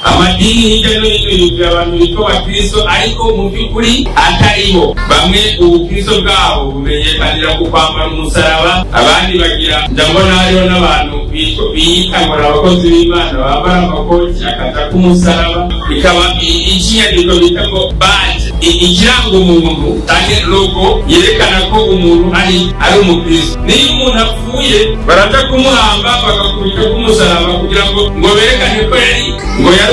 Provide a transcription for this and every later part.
amadini hirya no hino yuzuye abantu bitwa abakristo ariko mu by'ukuri ataribo. Bamwe ubukristo bwabo bumenyekanira ku kwambara umusaraba, abandi bagira ndabona hariho n'abantu biyitangura abakozi b'Imana bambara amakoti akaza k'umusaraba, bikaba ikinyandiko bita ngo baje ikiranga umuntu cyane logo yerekana ko umuntu ari umukristo. Niyo umuntu apfuye baraza kumuhamba bagakubita k'umusaraba kugira ngo berekane ko yari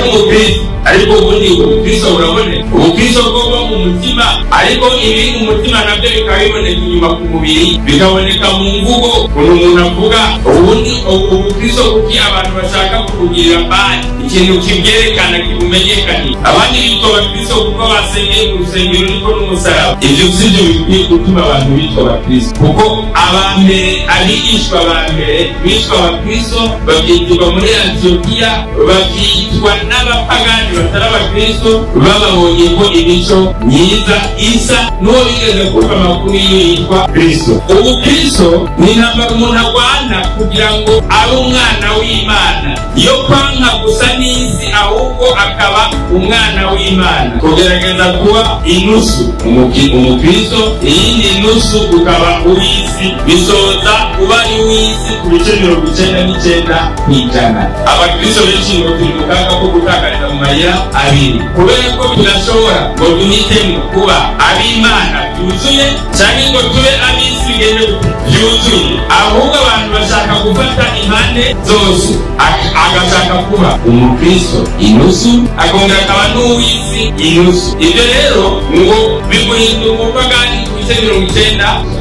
umukristo. Ariko ubundi ubukristo burabone, ubukristo bwo mu mutima, ariko ibi mu mutima nabyo bikaba biboneka inyuma ku mubiri, bikaboneka mu mvugo umuntu avuga. Ubundi ubukristo kuki abantu bashaka kukugirira mbali ikintu kibyerekana kibumenyekanye. Abandi bitwa abakristo kuko basengeye mu rusengero niko n'umusaraba. Ibyo sibyo bikwiye gutuma abantu bitwa abakristo, kuko abambere abigishwa bambere bitwa abakristo babyitwa muri Antiyokiya, bakitwa n'abapagani batari abakristo, bababonye ko imico myiza isa n'uwo bigeze kuva amakuru yitwa Kristo. Ubukristo ni intambara umuntu arwana kugira ngo abe umwana w'Imana, yo kwanka gusa n'isi ahubwo akaba umwana w'Imana, kugerageza kuba inusu umukristo, iyindi inusu ukaba uw'isi, bisoza kuba ari uw'isi ku bice 99%. Abakristo benshi ngo turi mu kaga ko gutakariza mu mayira abiri, kubera ko tudashobora ngo duhitemo kuba ab'Imana byuzuye cyangwa ngo tube ab'isi bigende byuzuye, ahubwo abantu bashaka gufata impande zose. Agashaka kuba umukristo inusu, akongera akaba n'uw'isi inusu. Ibyo rero ngo biguhindura umupagani ku bice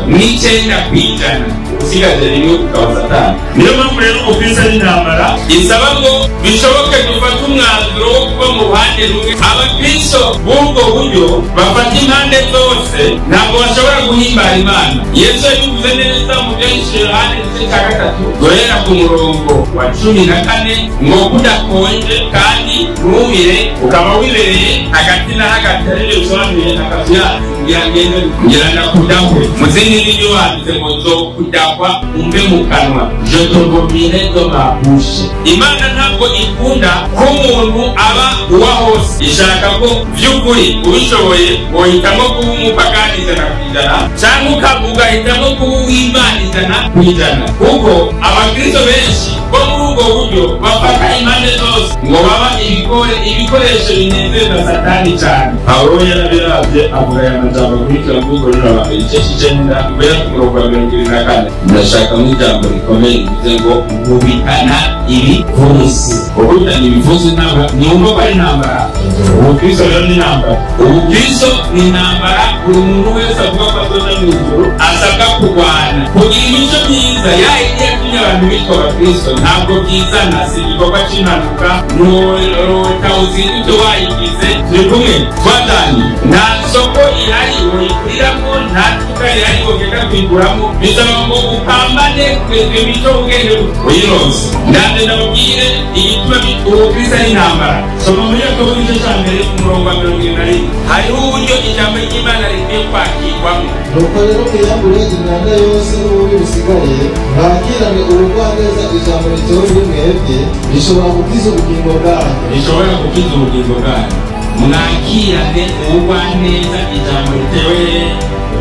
99%, usigaje rimwe ukaba Satani. Niyo mpamvu rero ubukristo ari intambara isaba ngo bishoboke dufate umwanzuro wo kuba mu ruhande rumwe. Abakristo b'ubwo buryo bafata impande zose, ntabwo bashobora guhimbara Imana. Yesu yabivuze neza mu byanditswe Yohana igice cya 3 guhera ku murongo wa 14 ngo kudakonje kandi ntumire, ukaba wibereye hagati na hagati, aribyo bisobanuye akazuyazi ngira ndakudahwe. Mu zindi ndimi wanditse ngo nzokudahwa umve mu kanwa, je t'obomire dans ma bouche. Imana ntabwo ikunda ko umuntu aba uwa hose, ishaka ko by'ukuri ubishoboye wohitamo kuba umupagani 100%, cyangwa ukavuga hitamo kuba uw'Imana 100%. Kuko abakristo benshi bo muri ubwo buryo bafata impande zose ngo baba ibikoresho binezeza Satani cyane. Pawulo yarabiravye avuga aya majambo akurikira mvugo igice cy'icenda guhera ku murongo wa 24. Ndashaka mu ijambo rikomeye bivuze ngo ubikana ibipfunsi. Ubutana ibipfunsi ntabwo nyumva ko ari intambara. Ubukristo rero ni intambara. Ubukristo ni intambara buri muntu wese avuga ko azoza mu ijuru asabwa kurwana kugira imico myiza. Yahiye yatumye abantu bitwa abakristo ntabwo byizana, si igikorwa cy'impanuka utawuzindutse wayigize. Turi kumwe twatanye, nta soko ihari woyikuriramo, nta duka ihari wogenda kwiguramo, bisaba ngo upambane imico ubwenge uyirose. Ndande ndababwire igituma ubukristo ari intambara. Soma muri Yakobo igice cya 1 ku murongo wa 21, hariho uburyo ijambo ry'Imana rikwiye kwakirwamo. Nuko rero mwiyambure imyanda yose n'ububi busigaye, mwakirane ubugwaneza ijambo ritowe muri mwebwe, rishobora gukiza ubugingo bwanyu. Rishobora gukiza ubugingo bwanyu. Mwakirane ubugwaneza ijambo ritewe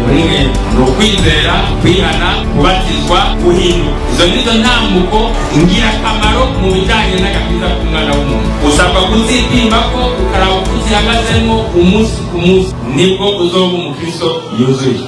muri mwebwe. Ni ukwizera, kwihana, kubatizwa, guhinduka. Izo nizo ntambuko ingirakamaro mu bijyanye n'agakiza k'umwana w'umuntu. Usabwa kuzipima ko ukaraba uko zihagazemo umunsi ku munsi, nibwo uzoba umukristo yuzuye.